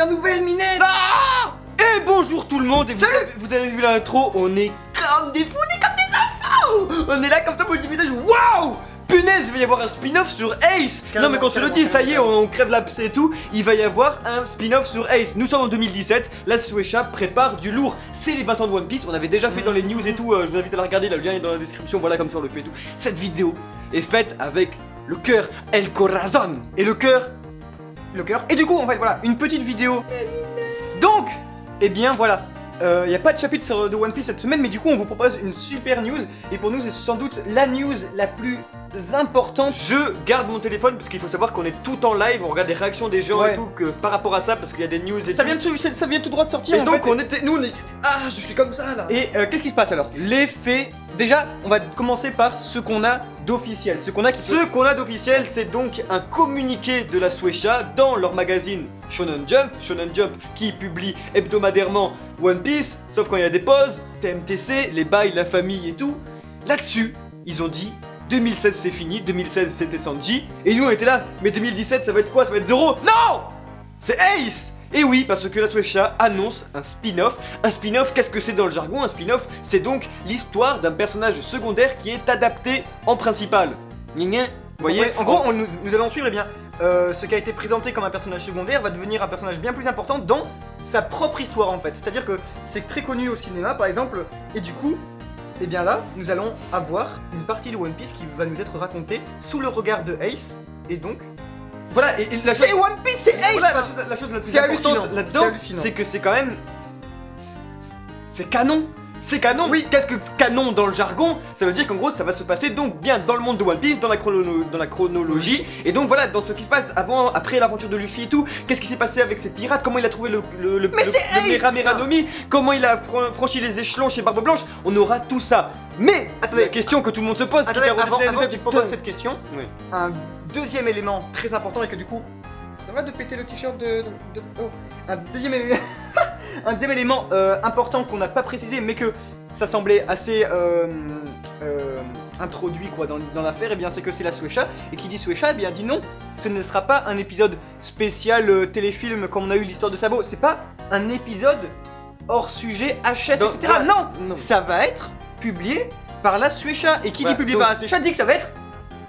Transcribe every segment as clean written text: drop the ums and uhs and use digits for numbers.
première nouvelle, Minette. Et bonjour tout le monde, et vous avez vu l'intro, on est comme des fous, on est comme des enfants. On est là comme ça pour le message, waouh. Punaise, il va y avoir un spin-off sur Ace. Non mais quand je te le dis, ça y est, on crève l'abcès et tout. Il va y avoir un spin-off sur Ace. Nous sommes en 2017, la Shueisha prépare du lourd. C'est les 20 ans de One Piece, on avait déjà fait dans les news et tout. Je vous invite à la regarder, le lien est dans la description, voilà comme ça on le fait et tout. Cette vidéo est faite avec le cœur El Corazon. Et le cœur. Et du coup, en fait, voilà, une petite vidéo. Donc, eh bien voilà. Il n'y a pas de chapitre de One Piece cette semaine, mais du coup on vous propose une super news. Et pour nous c'est sans doute la news la plus importante. Je garde mon téléphone parce qu'il faut savoir qu'on est tout en live, on regarde les réactions des gens et tout, que par rapport à ça, parce qu'il y a des news et ça tout. ça vient tout droit de sortir. Et en donc fait. on est... Ah, je suis comme ça là. Et qu'est-ce qui se passe alors? Les faits. Déjà, on va commencer par ce qu'on a d'officiel. Ce qu'on a d'officiel, c'est donc un communiqué de la Shueisha dans leur magazine Shonen Jump qui publie hebdomadairement One Piece, sauf quand il y a des pauses, TMTC, les bails, la famille et tout. Là-dessus, ils ont dit 2016 c'est fini, 2016 c'était Sanji, et nous on était là, mais 2017 ça va être quoi? Ça va être 0? Non! C'est Ace! Et oui, parce que la Shueisha annonce un spin-off. Un spin-off, qu'est-ce que c'est dans le jargon? Un spin-off, c'est donc l'histoire d'un personnage secondaire qui est adapté en principal. Vous voyez? En gros, nous allons suivre, eh bien, ce qui a été présenté comme un personnage secondaire va devenir un personnage bien plus important dans sa propre histoire en fait. C'est-à-dire que c'est très connu au cinéma par exemple, et du coup, eh bien là, nous allons avoir une partie de One Piece qui va nous être racontée sous le regard de Ace, et donc... Voilà, et c'est One Piece, c'est Ace! Voilà, la chose la plus importante là-dedans, c'est que c'est quand même... C'est canon! C'est canon! Oui, qu'est-ce que canon dans le jargon? Ça veut dire qu'en gros ça va se passer donc bien dans le monde de One Piece, dans la chronologie, et donc voilà, dans ce qui se passe avant, après l'aventure de Luffy et tout, qu'est-ce qui s'est passé avec ses pirates, comment il a trouvé le Mera no Mi, comment il a franchi les échelons chez Barbe Blanche, on aura tout ça. Mais, attendez, la question que tout le monde se pose, attendez, avant que tu poses cette question, oui. Un deuxième élément très important et que du coup, ça va de péter le t-shirt oh. Un deuxième élément important qu'on n'a pas précisé mais que ça semblait assez introduit quoi dans l'affaire, et bien c'est que c'est la Shueisha, et qui dit Shueisha, eh bien dit non, ce ne sera pas un épisode spécial téléfilm comme on a eu l'histoire de Sabo, c'est pas un épisode hors sujet, HS, etc. Non, ça va être publié par la Shueisha, et qui dit publié par la Shueisha dit que ça va être...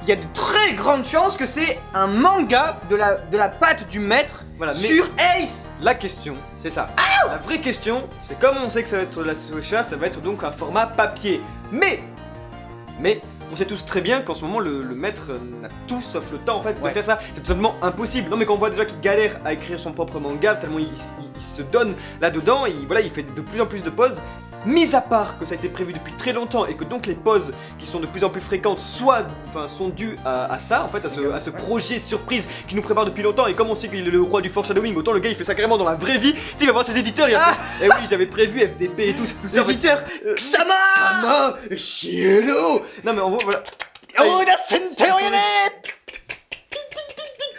Il y a de très grandes chances que c'est un manga de la patte du maître sur Ace. La question, c'est ça. La vraie question, c'est comme on sait que ça va être la Shueisha, ça va être donc un format papier. Mais, on sait tous très bien qu'en ce moment, le maître n'a tout sauf le temps en fait de faire ça. C'est tout simplement impossible. Non mais quand on voit déjà qu'il galère à écrire son propre manga, tellement il se donne là-dedans, il fait de plus en plus de pauses. Mis à part que ça a été prévu depuis très longtemps et que donc les pauses qui sont de plus en plus fréquentes sont dues à ça, en fait, à ce projet surprise qui nous prépare depuis longtemps. Et comme on sait qu'il est le roi du foreshadowing, autant le gars il fait ça carrément dans la vraie vie. Il va voir ses éditeurs, il va faire, eh oui, j'avais prévu FDP et tout ça. Éditeurs, Sama, Shielo. Non mais en gros voilà. Oda Sentorionet.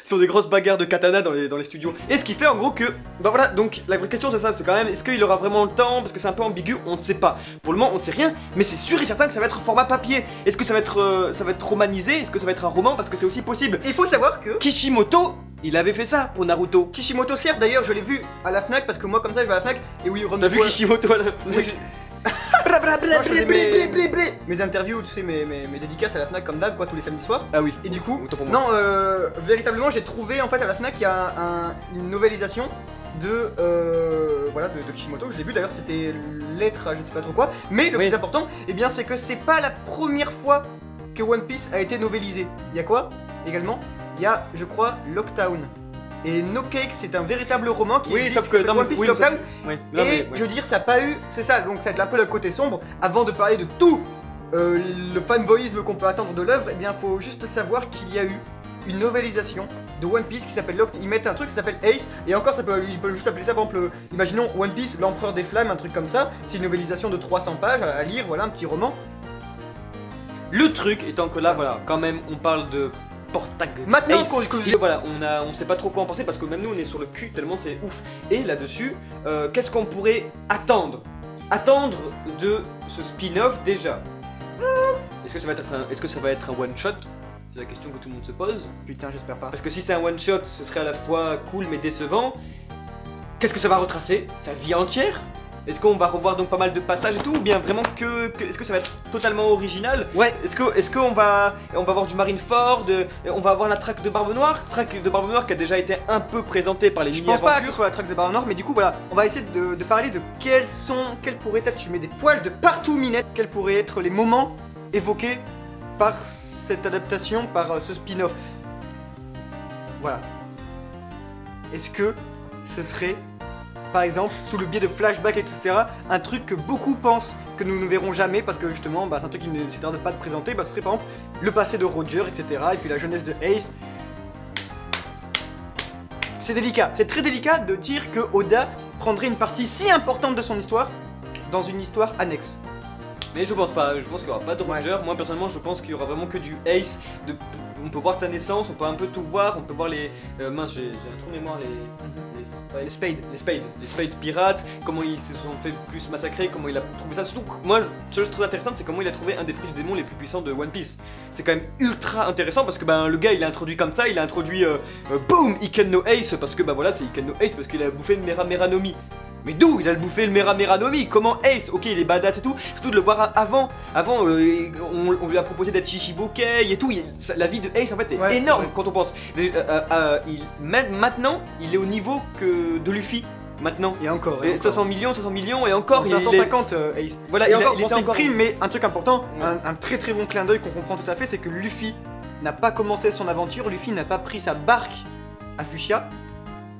Ce sont des grosses bagarres de katana dans les studios. Et ce qui fait en gros que... Bah voilà, donc la vraie question c'est ça, c'est quand même, est-ce qu'il aura vraiment le temps? Parce que c'est un peu ambigu, on ne sait pas. Pour le moment on sait rien, mais c'est sûr et certain que ça va être format papier. Est-ce que ça va être romanisé? Est-ce que ça va être un roman? Parce que c'est aussi possible. Il faut savoir que Kishimoto, il avait fait ça pour Naruto. Kishimoto certes, d'ailleurs je l'ai vu à la FNAC, parce que moi comme ça je vais à la FNAC, et oui, t'as vu Kishimoto à la FNAC? Oui, mes interviews, tu sais, mes dédicaces à la FNAC comme d'hab, quoi, tous les samedis soirs. Ah oui. Et du coup, autant pour moi. non, véritablement, j'ai trouvé en fait à la FNAC il y a une novélisation de Kishimoto. Je l'ai vu d'ailleurs, c'était lettre à je sais pas trop quoi. Mais le plus important, eh bien, c'est que c'est pas la première fois que One Piece a été novélisé. Il y a quoi également? Il y a, je crois, Lockdown. Et No Cake, c'est un véritable roman qui existe, sauf que dans One Piece Lockdown. Et je veux dire, ça n'a pas eu, c'est ça, donc ça va être un peu le côté sombre. Avant de parler de tout le fanboyisme qu'on peut attendre de l'œuvre, eh bien, faut juste savoir qu'il y a eu une novélisation de One Piece qui s'appelle Lockdown. Ils mettent un truc qui s'appelle Ace, et encore, ils peuvent juste appeler ça, par exemple, imaginons One Piece, l'Empereur des Flammes, un truc comme ça. C'est une novélisation de 300 pages à lire, voilà, un petit roman. Le truc étant que là, voilà, quand même, on parle de maintenant voilà, on sait pas trop quoi en penser parce que même nous on est sur le cul tellement c'est ouf. Et là-dessus, qu'est-ce qu'on pourrait attendre de ce spin-off déjà? Est-ce que ça va être un one shot? C'est la question que tout le monde se pose. Putain, j'espère pas. Parce que si c'est un one shot, ce serait à la fois cool mais décevant. qu'est-ce que ça va retracer? Sa vie entière? Est-ce qu'on va revoir donc pas mal de passages et tout, ou bien vraiment est-ce que ça va être totalement original? Ouais. Est-ce qu'on va voir du Marineford, on va avoir la traque de Barbe Noire qui a déjà été un peu présentée par les Je pense pas que ce mini-aventures. soit la traque de Barbe Noire, mais du coup voilà, on va essayer de parler de quels pourraient être, tu mets des poils de partout Minette, quels pourraient être les moments évoqués par cette adaptation, par ce spin-off. Voilà. Est-ce que ce serait, par exemple, sous le biais de flashbacks, etc., un truc que beaucoup pensent que nous ne verrons jamais, parce que justement, c'est un truc qui ne s'est de pas de présenter, ce serait par exemple le passé de Roger, etc., et puis la jeunesse de Ace. C'est délicat, c'est très délicat de dire que Oda prendrait une partie si importante de son histoire dans une histoire annexe. Mais je pense pas, je pense qu'il y aura pas de Roger. Moi personnellement je pense qu'il y aura vraiment que du Ace. On peut voir sa naissance, on peut un peu tout voir, on peut voir les... mince, j'ai un trou de mémoire, Les Spades. Les Spades pirates, comment ils se sont fait plus massacrer, comment il a trouvé ça. Surtout, moi, ce que je trouve intéressant, c'est comment il a trouvé un des fruits du démon les plus puissants de One Piece. C'est quand même ultra intéressant parce que le gars il a introduit comme ça, il a introduit boom, Iken no Ace, parce que voilà, c'est Iken no Ace parce qu'il a bouffé le Mera Mera no Mi. Mais d'où il a bouffé le Mera Mera no Mi? Comment Ace? Ok, il est badass et tout, surtout de le voir avant. On lui a proposé d'être Shishibokai et tout. La vie de Ace en fait est énorme quand on pense. Maintenant, il est au niveau que de Luffy. Maintenant. Et encore. 500 millions et encore. 550 Ace. Voilà, et encore, il était c'est une encore prime, mais un truc important, Ouais. un très très bon clin d'œil qu'on comprend tout à fait, c'est que Luffy n'a pas commencé son aventure, Luffy n'a pas pris sa barque à Fushia,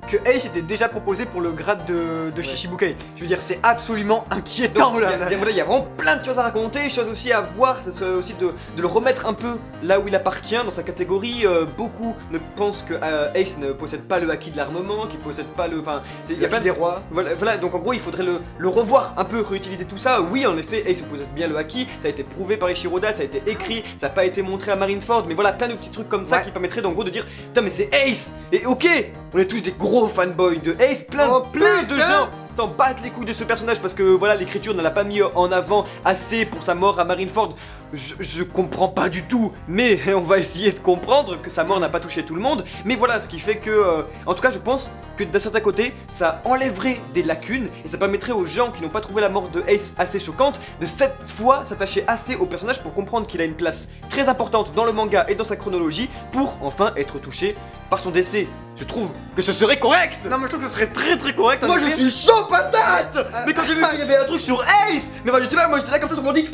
que Ace était déjà proposé pour le grade de Shishibukai. Je veux dire, c'est absolument inquiétant. Donc, il y a vraiment plein de choses à raconter, choses aussi à voir, ce serait aussi de le remettre un peu là où il appartient, dans sa catégorie. Beaucoup ne pensent que Ace ne possède pas le haki de l'armement, qu'il possède pas le... Enfin, il y a plein des rois. Voilà, donc en gros il faudrait le revoir un peu, réutiliser tout ça. Oui, en effet, Ace possède bien le haki, ça a été prouvé par Ishiroda, ça a été écrit, ça n'a pas été montré à Marineford, mais voilà, plein de petits trucs comme ça qui permettraient en gros de dire putain mais c'est Ace. Et ok, on est tous des gros fanboys de Ace, plein de gens s'en battent les couilles de ce personnage parce que voilà, l'écriture ne l'a pas mis en avant assez pour sa mort à Marineford. Je comprends pas du tout, mais on va essayer de comprendre que sa mort n'a pas touché tout le monde. Mais voilà, ce qui fait que, en tout cas, je pense que d'un certain côté, ça enlèverait des lacunes et ça permettrait aux gens qui n'ont pas trouvé la mort de Ace assez choquante de cette fois s'attacher assez au personnage pour comprendre qu'il a une place très importante dans le manga et dans sa chronologie pour enfin être touché par son décès. Je trouve que ce serait correct. Non, mais je trouve que ce serait très très correct. Moi je suis chaud patate. Mais quand j'ai vu qu'il y avait un truc sur Ace, mais je sais pas, moi j'étais là comme ça sur mon dit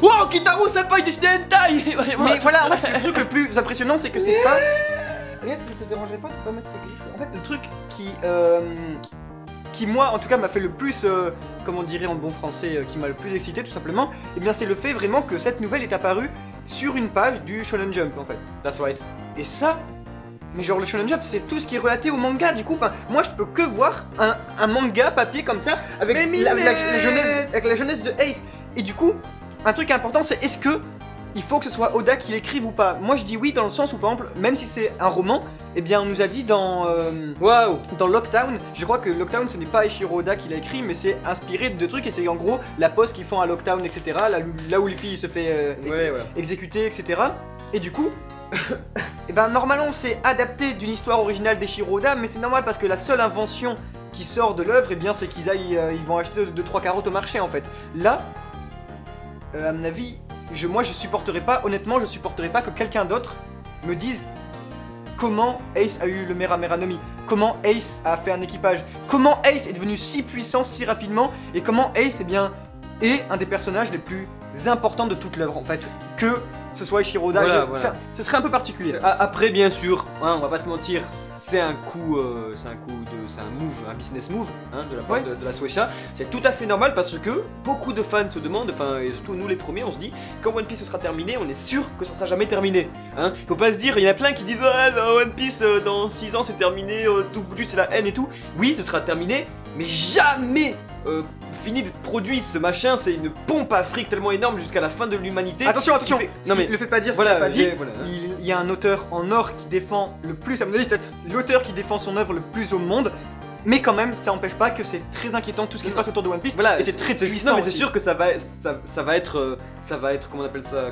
wow, Kitaro Senpai il dessiné hentai. Mais voilà, en fait, le truc le plus impressionnant, c'est que c'est pas... Regarde, je te dérangerai pas de pas mettre les griffes. En fait, le truc qui moi, en tout cas, m'a fait le plus, comment on dirait en bon français, qui m'a le plus excité, tout simplement, et bien c'est le fait vraiment que cette nouvelle est apparue sur une page du Shonen Jump, en fait. That's right. Et ça... Mais genre le Shonen Jump c'est tout ce qui est relaté au manga du coup, enfin moi je peux que voir un manga papier comme ça avec la jeunesse de Ace. Et du coup, un truc important c'est est-ce que il faut que ce soit Oda qui l'écrive ou pas? Moi je dis oui dans le sens où par exemple, même si c'est un roman, eh bien on nous a dit dans Lockdown, je crois que Lockdown ce n'est pas Eiichiro Oda qui l'a écrit mais c'est inspiré de trucs et c'est en gros la pause qu'ils font à Lockdown etc. Là où Luffy se fait exécuter etc. Et du coup, et ben normalement c'est adapté d'une histoire originale d'Eiichiro Oda, mais c'est normal parce que la seule invention qui sort de l'œuvre, et bien c'est qu'ils ils vont acheter 2-3 carottes au marché en fait. Là, à mon avis, moi je supporterais pas, honnêtement je supporterais pas que quelqu'un d'autre me dise comment Ace a eu le Mera Mera no Mi, comment Ace a fait un équipage, comment Ace est devenu si puissant si rapidement, et comment Ace est un des personnages les plus importants de toute l'œuvre en fait, que ce soit Eiichiro Oda, voilà. Ce serait un peu particulier. Après bien sûr, on va pas se mentir, c'est un business move de la part de la Shueisha. C'est tout à fait normal parce que beaucoup de fans se demandent, et surtout nous les premiers, on se dit quand One Piece sera terminé, on est sûr que ça sera jamais terminé. Faut pas se dire, il y en a plein qui disent One Piece dans 6 ans c'est terminé, tout foutu c'est la haine et tout. Oui, ce sera terminé, mais jamais fini d'être produit. Ce machin, c'est une pompe à fric tellement énorme jusqu'à la fin de l'humanité. Attention, Non mais le fait pas dire, voilà, pas dit. Il y a un auteur en or qui défend le plus, à mon avis, c'est peut-être l'auteur qui défend son œuvre le plus au monde. mais quand même, ça empêche pas que c'est très inquiétant tout ce qui se passe autour de One Piece. Voilà, et c'est très puissant. Non, mais c'est aussi. sûr que ça va être, comment on appelle ça,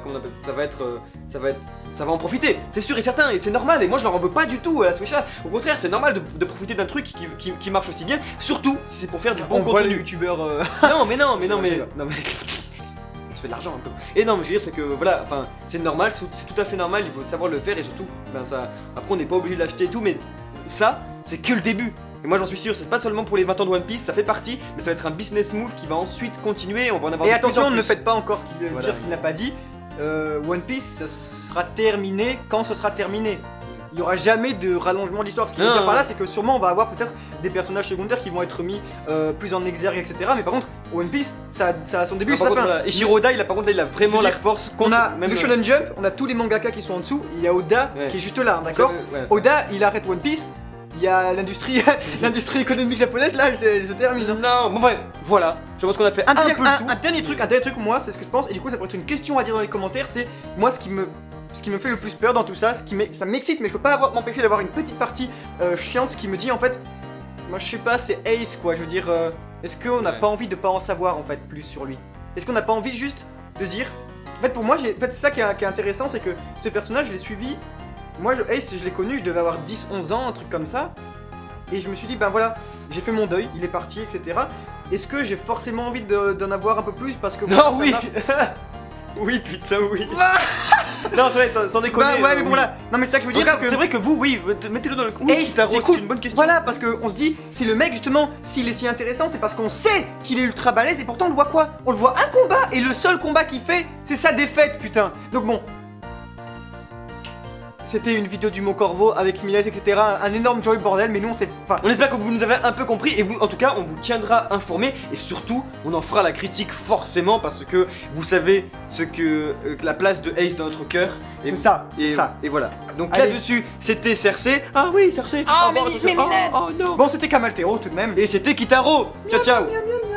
ça va en profiter. C'est sûr et certain, et c'est normal. Et moi, je leur en veux pas du tout à la Swisha. Au contraire, c'est normal de profiter d'un truc qui marche aussi bien. Surtout si c'est pour faire du bon On voit le contenu. youtubeur. Non, mais non, Je sais non, mais. On se fait de l'argent un peu. Et non, mais je veux dire, c'est que voilà, enfin, c'est normal, c'est tout à fait normal, il faut savoir le faire et surtout, ben ça. Après, on n'est pas obligé de l'acheter et tout, mais ça, c'est que le début. Et moi, j'en suis sûr, c'est pas seulement pour les 20 ans de One Piece, ça fait partie, mais ça va être un business move qui va ensuite continuer, on va en avoir Et de plus attention, en ne plus. faites pas encore ce qu'il veut Voilà. dire, ce qu'il n'a pas dit. One Piece, ça sera terminé quand ce sera terminé. Il n'y aura jamais de rallongement de l'histoire. Ce qu'il veut Non, dire par là, non. c'est que sûrement on va avoir peut-être des personnages secondaires qui vont être mis plus en exergue, etc. Mais par contre, One Piece, ça a son début, Ah, ça par a contre, fin. voilà. Et Shiroda, il a vraiment Je veux la dire, force On contre a même le Shonen Jump, on a tous les mangaka qui sont en dessous. Il y a Oda Ouais. qui est juste là, d'accord. Ouais, Oda, il arrête One Piece. Il y a l'industrie, l'industrie économique japonaise là, elle se termine. hein. Non, bon, bref, voilà, je pense qu'on a fait un peu le tour. Un dernier truc, moi, c'est ce que je pense, et du coup, ça pourrait être une question à dire dans les commentaires. C'est moi, ce qui me fait le plus peur dans tout ça, ça m'excite, mais je peux pas m'empêcher d'avoir une petite partie chiante qui me dit en fait, moi je sais pas, c'est Ace quoi. Je veux dire, est-ce qu'on n'a Ouais. pas envie de pas en savoir en fait plus sur lui? Est-ce qu'on n'a pas envie juste de se dire, en fait, pour moi, c'est ça qui est intéressant, c'est que ce personnage, je l'ai suivi. Moi, Ace, je l'ai connu, je devais avoir 10-11 ans, un truc comme ça. Et je me suis dit, ben voilà, j'ai fait mon deuil, il est parti, etc. Est-ce que j'ai forcément envie d'en avoir un peu plus parce que moi, Non, ça oui. marche. Oui, putain, oui. Non, c'est vrai, sans déconner. Bah ouais, mais bon oui. là, non mais c'est ça que je veux dire, Regarde, c'est que c'est vrai que vous, oui, mettez-le dans le coup. Ace, Kitaro, c'est cool. une bonne question. Voilà, parce qu'on se dit, si le mec justement, s'il est si intéressant, c'est parce qu'on sait qu'il est ultra balèze et pourtant on le voit quoi? On le voit un combat et le seul combat qu'il fait, c'est sa défaite, putain. Donc bon. C'était une vidéo du Mont Corvo avec Millet, etc. Un énorme joy bordel, mais nous on sait. Enfin, On espère que vous nous avez un peu compris et vous, en tout cas, on vous tiendra informés et surtout, on en fera la critique forcément parce que vous savez ce que la place de Ace dans notre cœur. c'est ça, Et, c'est ça. et voilà. Donc Allez. là-dessus, c'était Cersei. Ah oui, Cersei. Ah, Au revoir, mais Cersei. Minette. Oh non. Bon, c'était Kamaltero tout de même. Et c'était Kitaro. Ciao, ciao. Miam, miam, miam.